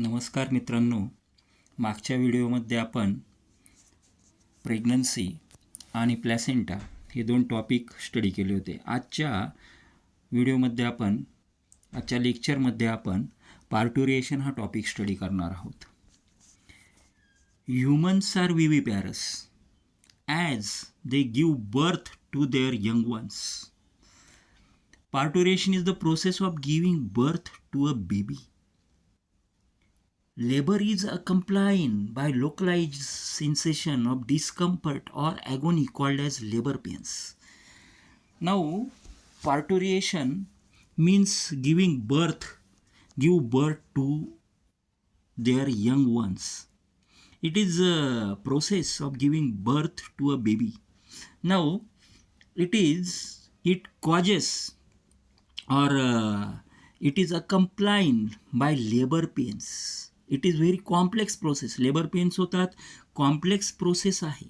नमस्कार मित्रांनो, मागच्या व्हिडिओमध्ये आपण प्रेग्नन्सी आणि प्लॅसेंटा हे दोन टॉपिक स्टडी केले होते. आजच्या लेक्चरमध्ये आपण पार्टुरिएशन हा टॉपिक स्टडी करणार आहोत. Humans are viviparous as they give birth to their young ones. Parturition is the process of giving birth to a baby. Labor is accompanied by localized sensation of discomfort or agony called as labor pains. Now, parturition means give birth to their young ones. It is a process of giving birth to a baby. Now, it causes or it is accompanied by labor pains. It is very complex process. Labor pains होतात, complex process आहे.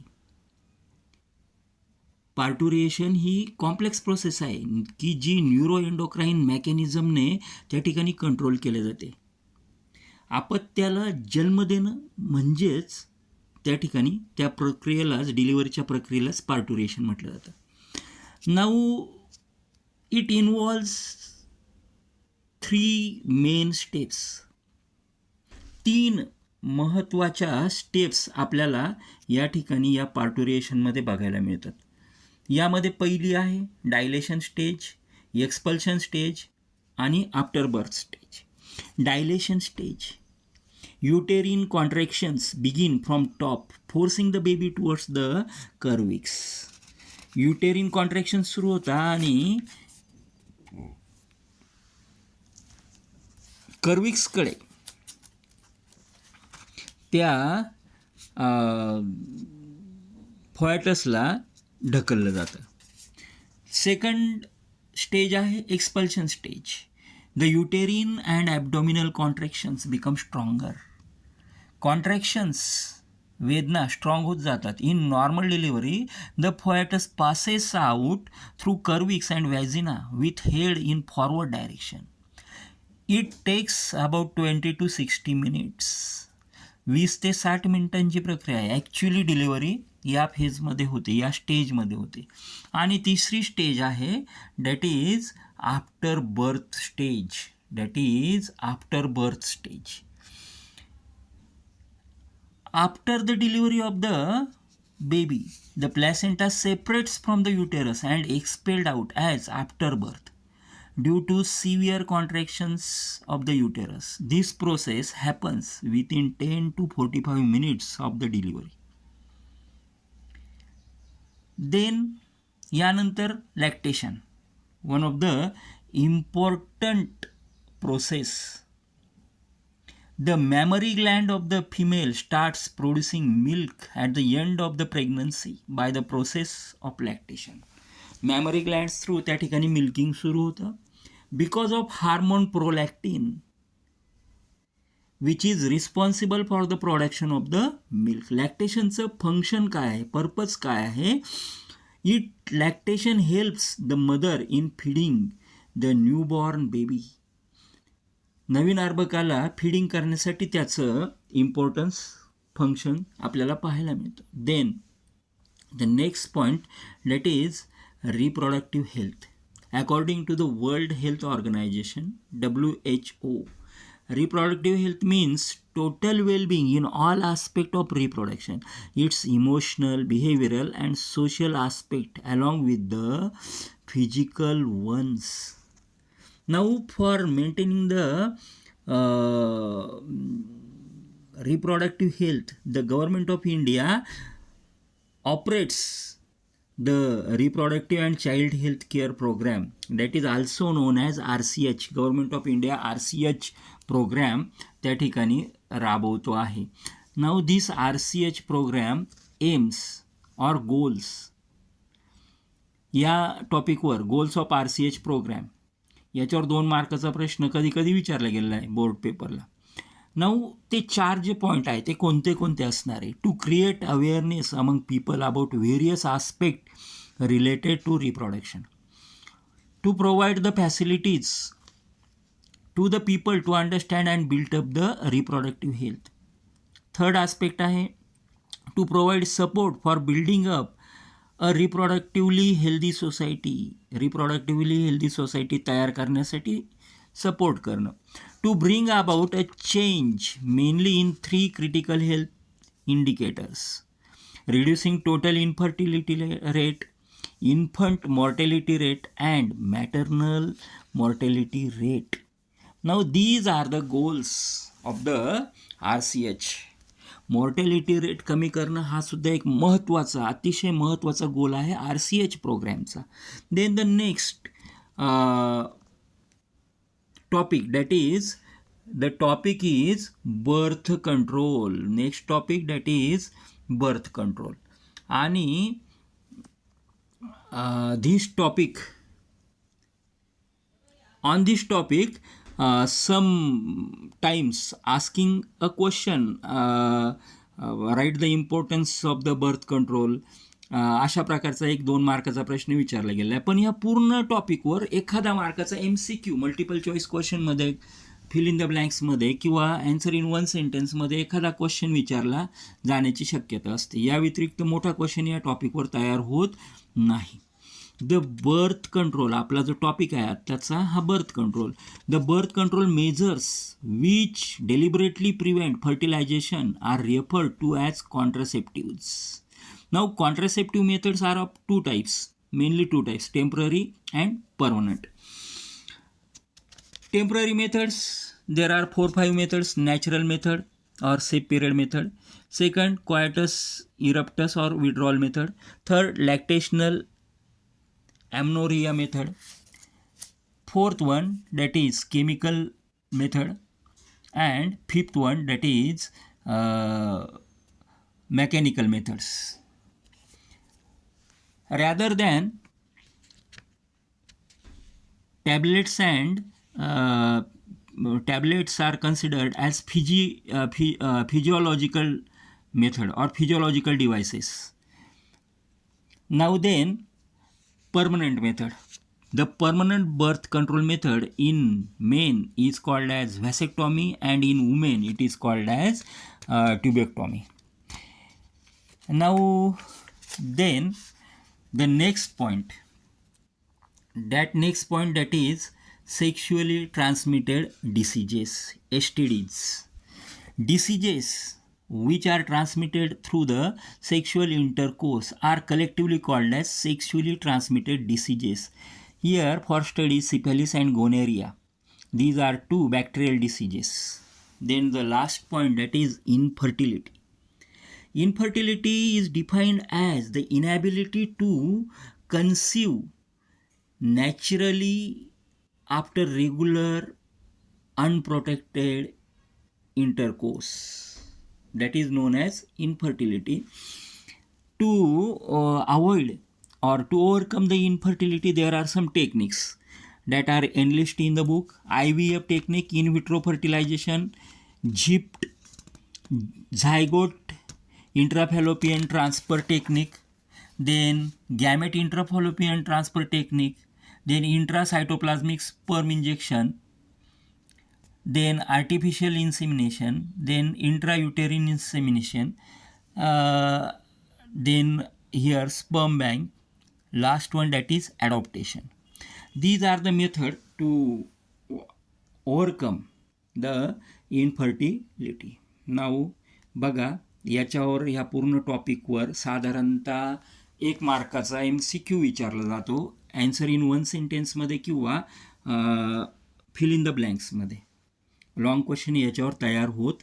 पार्टुरिएशन ही complex process आहे की जी neuroendocrine मेकॅनिझमने त्या ठिकाणी control केले जाते. अपत्याला जन्म देणं म्हणजेच त्या ठिकाणी त्या प्रक्रियेलाच, डिलिव्हरीच्या प्रक्रियेलाच पार्टुरिएशन म्हटलं जातं. नाऊ इट इन्व्हॉल्व्स 3 मेन स्टेप्स. 3 महत्त्वाच्या स्टेप्स आपल्याला या ठिकाणी या पार्टुरिएशनमध्ये बघायला मिळतात. यामध्ये पहिली आहे डायलेशन स्टेज, एक्सपल्शन स्टेज आणि after birth stage. Dilation stage, uterine contractions begin from top, forcing the baby towards the cervix. uterine contractions सुरू होता आणि कर्विक्सकडे त्या फॉयटसला ढकललं जातं. सेकंड स्टेज आहे expulsion stage. The uterine and abdominal contractions become stronger. Contractions, वेदना स्ट्रॉंग होत जातात. In normal delivery the foetus passes out through cervix and vagina with head in forward direction. It takes about 20 to 60 minutes. 20 ते 60 मिनिटांची प्रक्रिया आहे. Actually delivery या फेजमध्ये होते, या स्टेजमध्ये होते. आणि तिसरी स्टेज आहे that is after birth stage. After the delivery of the baby, the placenta separates from the uterus and expelled out as afterbirth due to severe contractions of the uterus. This process happens within 10 to 45 minutes of the delivery. Then, यानंतर lactation, one of the important process. The mammary gland of the female starts producing milk at the end of the pregnancy by the process of lactation. Mammary glands through त्या ठिकाणी milking सुरू होतं because of hormone prolactin, which is responsible for the production of the milk. लॅक्टेशनचं function काय आहे, purpose काय आहे? Lactation helps the mother in feeding the newborn baby. नवीन अर्भकाला फीडिंग करण्यासाठी त्याचं इम्पॉर्टन्स फंक्शन आपल्याला पाहायला मिळतं. Then the next point that is reproductive health. According to the world health organisation WHO, reproductive health means total well-being in all aspects of reproduction, its emotional, behavioral and social aspect along with the physical ones. Now, for maintaining the reproductive health, the government of India operates the reproductive and child health care program, that is also known as RCH. Government of India RCH program त्या ठिकाणी राबवतो आहे. Now, this RCH program aims or goals, या टॉपिकवर goals of RCH programme, याच्यावर 2 मार्काचा प्रश्न कधी कधी विचारला गेलेला आहे बोर्ड पेपरला. नाऊ ते 4 जे पॉईंट आहे ते कोणते कोणते असणार आहे? To create awareness among people about various aspect related to reproduction, to provide the facilities to the people to understand and built up the reproductive health. Third aspect आहे to provide support for building up a reproductively healthy society. Reproductively healthy society तयार करण्यासाठी support करणं. To bring about a change mainly in 3 critical health indicators: reducing total infertility rate, infant mortality rate, and maternal mortality rate. Now these are the goals of the RCH. Mortality rate कमी करणं हा सुद्धा एक महत्त्वाचा, अतिशय महत्त्वाचा goal आहे RCH प्रोग्रॅमचा. Then the next topic that is the topic is birth control. Next topic that is birth control. आणि this topic, on this topic sometimes asking a question, write the importance of the birth control, अशा प्रकारचा 1-2 मार्काचा प्रश्न विचारला गेला आहे. पण या पूर्ण टॉपिकवर एखादा मार्काचा MCQ मल्टिपल चॉईस क्वेश्चनमध्ये, फिल इन द ब्लँक्समध्ये किंवा ॲन्सर इन 1 सेंटेन्समध्ये एखादा क्वेश्चन विचारला जाण्याची शक्यता असते. या व्यतिरिक्त मोठा क्वेश्चन या टॉपिकवर तयार होत नाही. द बर्थ कंट्रोल आपला जो टॉपिक आहे त्याचा हा birth control. The birth control measures which deliberately prevent fertilisation are referred to as contraceptives. Now contraceptive methods are of 2 types, mainly 2 types, temporary and permanent. Temporary methods, there are 4-5 methods: natural method or safe period method. Second, coitus interruptus or withdrawal method. Third, lactational amenorrhea method. Fourth one, that is chemical method. And fifth one, that is mechanical methods. Rather than tablets and tablets are considered as physiological method or physiological devices. Now then, permanent method. The permanent birth control method in men is called as vasectomy, and in women it is called as tubectomy. Now then, the next point, that is sexually transmitted diseases, STDs. Diseases which are transmitted through the sexual intercourse are collectively called as sexually transmitted diseases. Here for study syphilis and gonorrhea. These are 2 bacterial diseases. Then the last point, that is infertility. Infertility is defined as the inability to conceive naturally after regular unprotected intercourse. That is known as infertility. To avoid or to overcome the infertility, there are some techniques that are enlisted in the book: IVF technique, in vitro fertilization, ZIPT, zygote intrafallopian transfer technique, then gamete intrafallopian transfer technique, then intracytoplasmic sperm injection, then artificial insemination, then intrauterine insemination, then here sperm bank, last one that is adoption. These are the method to overcome the infertility. Now बघा, याच्यावर ह्या पूर्ण टॉपिकवर साधारणतः 1 मार्काचा MCQ विचारला जातो, answer in 1 सेंटेन्समध्ये किंवा fill in the ब्लँक्समध्ये. लॉंग क्वेश्चन याच्यावर तयार होत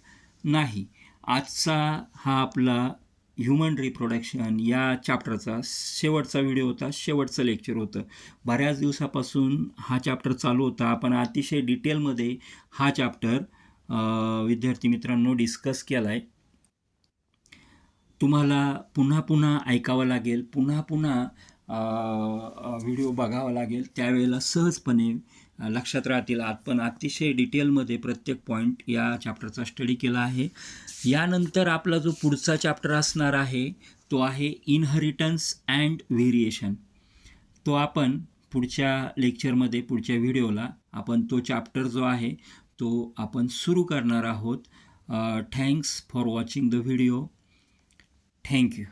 नाही. आजचा हा आपला ह्युमन रिप्रोडक्शन या चॅप्टरचा शेवटचा व्हिडिओ होता, शेवटचं लेक्चर होतं. बऱ्याच दिवसापासून हा चॅप्टर चालू होता. आपण अतिशय डिटेलमध्ये हा चॅप्टर विद्यार्थी मित्रांनो डिस्कस केला आहे. तुम्हाला पुन्हा पुन्हा ऐकावं लागेल, पुन्हा पुन्हा व्हिडिओ बघावा लागेल, त्यावेळेला सहजपणे लक्षात राहतील. आपण अतिशय डिटेलमध्ये प्रत्येक पॉईंट या चॅप्टरचा स्टडी केला आहे. यानंतर आपला जो पुढचा चॅप्टर असणार आहे तो आहे इनहेरिटन्स अँड व्हेरिएशन. तो आपण पुढच्या लेक्चरमध्ये, पुढच्या व्हिडिओला आपण तो चॅप्टर जो आहे तो आपण सुरू करणार आहोत. Thanks for watching the video. Thank you.